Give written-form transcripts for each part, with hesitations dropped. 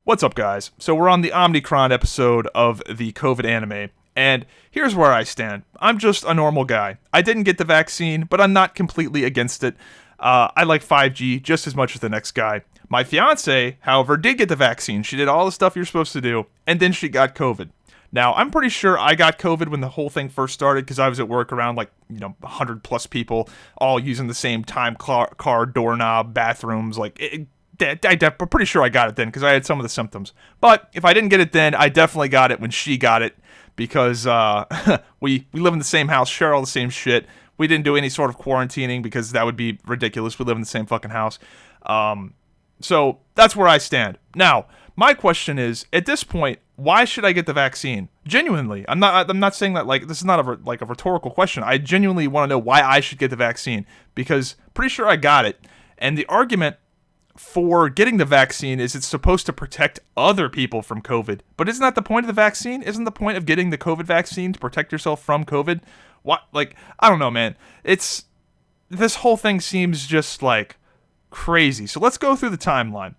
What's up, guys? So we're on the Omnicron episode of the COVID anime, and here's where I stand. I'm just a normal guy. I didn't get the vaccine, but I'm not completely against it. I like 5G just as much as the next guy. My fiance, however, did get the vaccine. She did all the stuff you're supposed to do, and then she got COVID. Now, I'm pretty sure I got COVID when the whole thing first started because I was at work around 100 plus people all using the same time card, doorknob, bathrooms, I'm pretty sure I got it then because I had some of the symptoms. But if I didn't get it then, I definitely got it when she got it because we live in the same house, share all the same shit. We didn't do any sort of quarantining because that would be ridiculous. We live in the same fucking house. So that's where I stand. Now, my question is, at this point, why should I get the vaccine? Genuinely, I'm not saying that this is not a rhetorical question. I genuinely want to know why I should get the vaccine because pretty sure I got it, and the argument for getting the vaccine is it's supposed to protect other people from COVID. But isn't that the point of the vaccine? Isn't the point of getting the COVID vaccine to protect yourself from COVID? What? I don't know, man. This whole thing seems just crazy. So let's go through the timeline.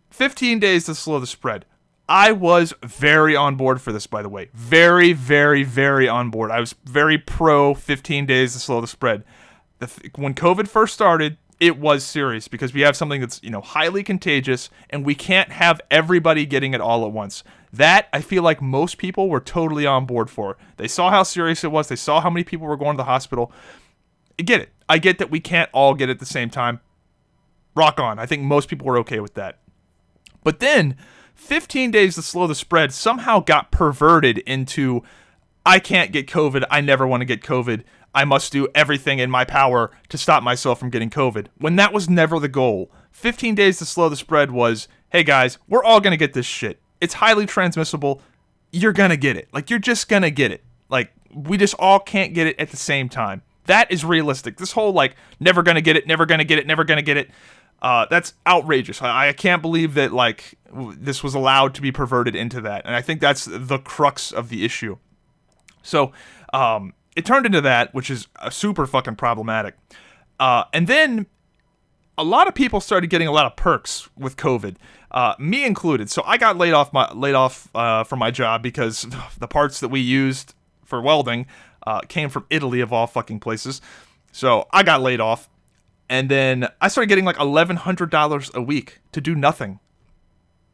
15 days to slow the spread. I was very on board for this, by the way. Very, very, very on board. I was very pro 15 days to slow the spread. When COVID first started, it was serious because we have something that's, highly contagious and we can't have everybody getting it all at once. That, I feel like most people were totally on board for. They saw how serious it was. They saw how many people were going to the hospital. I get it. I get that we can't all get it at the same time. Rock on. I think most people were okay with that. But then, 15 days to slow the spread somehow got perverted into, I can't get COVID. I never want to get COVID. I must do everything in my power to stop myself from getting COVID, when that was never the goal. 15 days to slow the spread was, hey guys, we're all going to get this shit. It's highly transmissible. You're going to get it. You're just going to get it. We just all can't get it at the same time. That is realistic. This whole, never going to get it, never going to get it, never going to get it. That's outrageous. I can't believe that, this was allowed to be perverted into that. And I think that's the crux of the issue. So, it turned into that, which is super fucking problematic. And then a lot of people started getting a lot of perks with COVID, me included. So I got laid off from my job because the parts that we used for welding came from Italy, of all fucking places. So I got laid off. And then I started getting $1,100 a week to do nothing.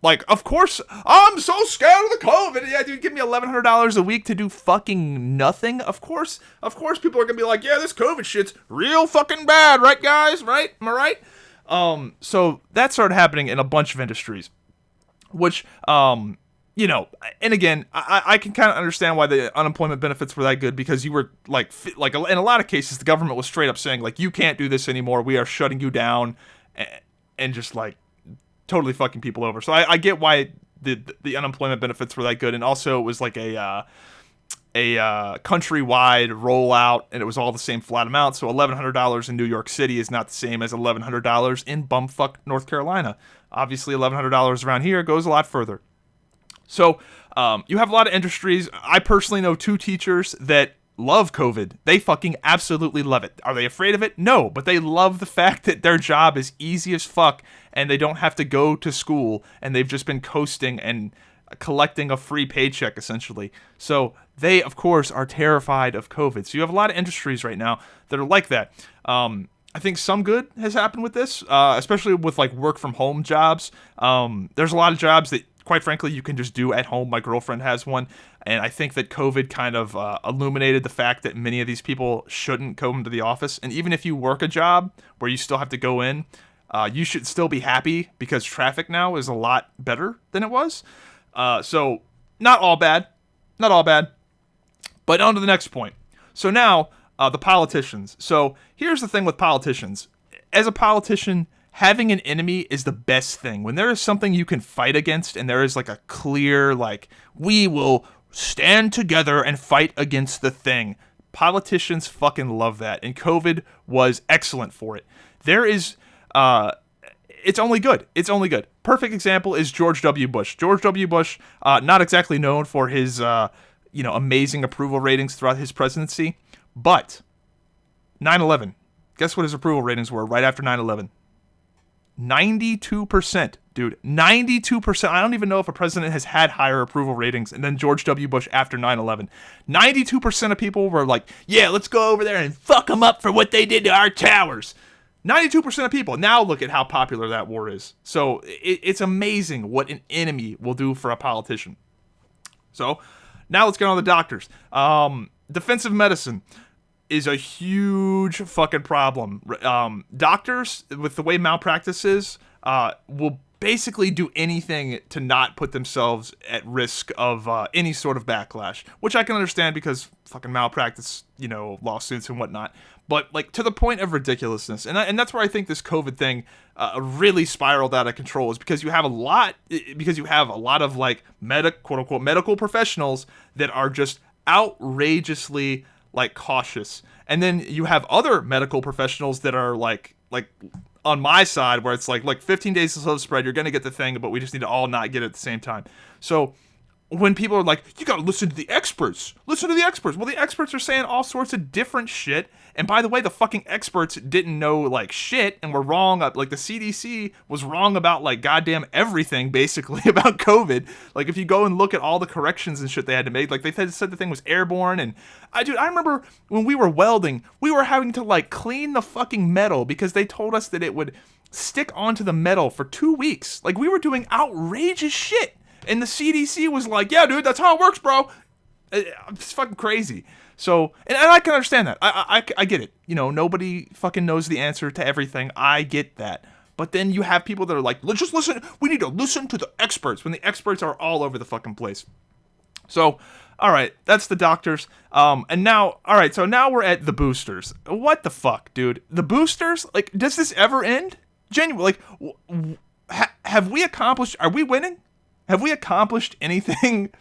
Of course, I'm so scared of the COVID. Yeah, dude, give me $1,100 a week to do fucking nothing. Of course, people are gonna be like, yeah, this COVID shit's real fucking bad, right, guys? Right? Am I right? So that started happening in a bunch of industries, which, and again, I can kind of understand why the unemployment benefits were that good because you were in a lot of cases, the government was straight up saying you can't do this anymore. We are shutting you down, and just totally fucking people over. So I get why the unemployment benefits were that good, and also it was a countrywide rollout, and it was all the same flat amount. So $1,100 in New York City is not the same as $1,100 in bumfuck North Carolina. Obviously, $1,100 around here goes a lot further. So you have a lot of industries. I personally know 2 teachers that love COVID. They fucking absolutely love it. Are they afraid of it? No, but they love the fact that their job is easy as fuck and they don't have to go to school and they've just been coasting and collecting a free paycheck essentially. So they, of course, are terrified of COVID. So you have a lot of industries right now that are like that. I think some good has happened with this, especially with work from home jobs. There's a lot of jobs that, quite frankly, you can just do at home. My girlfriend has one, and I think that COVID kind of illuminated the fact that many of these people shouldn't come to the office. And even if you work a job where you still have to go in, you should still be happy because traffic now is a lot better than it was. So not all bad. But on to the next point. So now, the politicians. So here's the thing with politicians. As a politician, having an enemy is the best thing. When there is something you can fight against and there is a clear, we will stand together and fight against the thing. Politicians fucking love that. And COVID was excellent for it. There is, it's only good. Perfect example is George W. Bush. George W. Bush, not exactly known for his, amazing approval ratings throughout his presidency, but 9/11. Guess what his approval ratings were right after 9/11? 92%. dude. 92%. I don't even know if a president has had higher approval ratings than George W. Bush after 9/11. 92% of people were like, yeah, let's go over there and fuck them up for what they did to our towers. 92% of people. Now look at how popular that war is. So it's amazing what an enemy will do for a politician. So now let's get on the doctors. Defensive medicine is a huge fucking problem. Doctors, with the way malpractice is, will basically do anything to not put themselves at risk of any sort of backlash, which I can understand because fucking malpractice, lawsuits and whatnot. But like to the point of ridiculousness, and that's where I think this COVID thing really spiraled out of control, is because you have a lot of like quote unquote medical professionals that are just outrageously like cautious, and then you have other medical professionals that are like on my side, where it's like 15 days to slow the spread, you're gonna get the thing, but we just need to all not get it at the same time. So when people are like, you gotta listen to the experts. Listen to the experts. Well, the experts are saying all sorts of different shit. And by the way, the fucking experts didn't know like shit and were wrong. Like the CDC was wrong about like goddamn everything basically about COVID. Like if you go and look at all the corrections and shit they had to make, like they said the thing was airborne. And I remember when we were welding, we were having to like clean the fucking metal because they told us that it would stick onto the metal for 2 weeks. Like we were doing outrageous shit. And the CDC was like, yeah, dude, that's how it works, bro. It's fucking crazy. So, and I can understand that. I get it. Nobody fucking knows the answer to everything. I get that. But then you have people that are like, let's just listen. We need to listen to the experts, when the experts are all over the fucking place. So, all right, that's the doctors. And now, all right, so now we're at the boosters. What the fuck, dude? The boosters? Like, does this ever end? Genuinely, like, have we accomplished, are we winning? Have we accomplished anything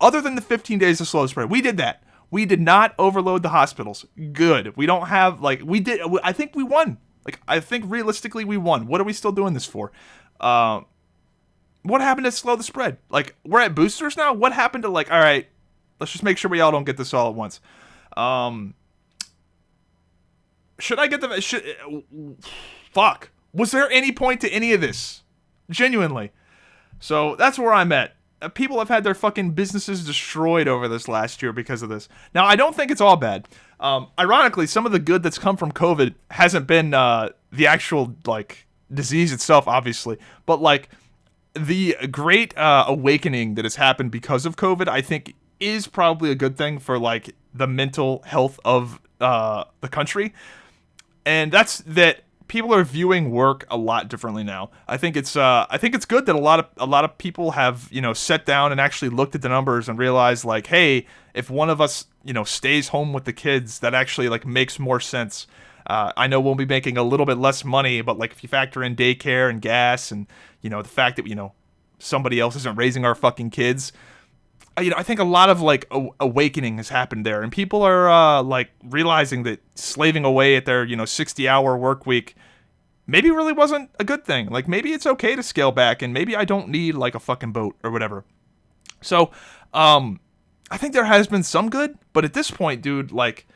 other than the 15 days of slow spread? We did that. We did not overload the hospitals. Good. We don't have, like, we did. I think we won. Like, I think realistically we won. What are we still doing this for? What happened to slow the spread? Like, we're at boosters now? What happened to, like, all right, let's just make sure we all don't get this all at once. Should I get the, fuck. Was there any point to any of this? Genuinely. So that's where I'm at. People have had their fucking businesses destroyed over this last year because of this. Now, I don't think it's all bad. Ironically, some of the good that's come from COVID hasn't been the actual, like, disease itself, obviously. But, like, the great awakening that has happened because of COVID, I think, is probably a good thing for, like, the mental health of the country. And that's that people are viewing work a lot differently now. I think it's good that a lot of people have, sat down and actually looked at the numbers and realized, like, hey, if one of us, stays home with the kids, that actually, like, makes more sense. I know we'll be making a little bit less money, but, like, if you factor in daycare and gas and, the fact that, somebody else isn't raising our fucking kids, I think a lot of, like, awakening has happened there, and people are, like, realizing that slaving away at their, 60-hour work week maybe really wasn't a good thing. Like, maybe it's okay to scale back, and maybe I don't need, like, a fucking boat or whatever. So, I think there has been some good, but at this point, dude, like,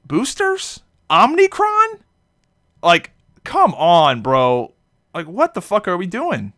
boosters? Omnicron? Like, come on, bro. Like, what the fuck are we doing?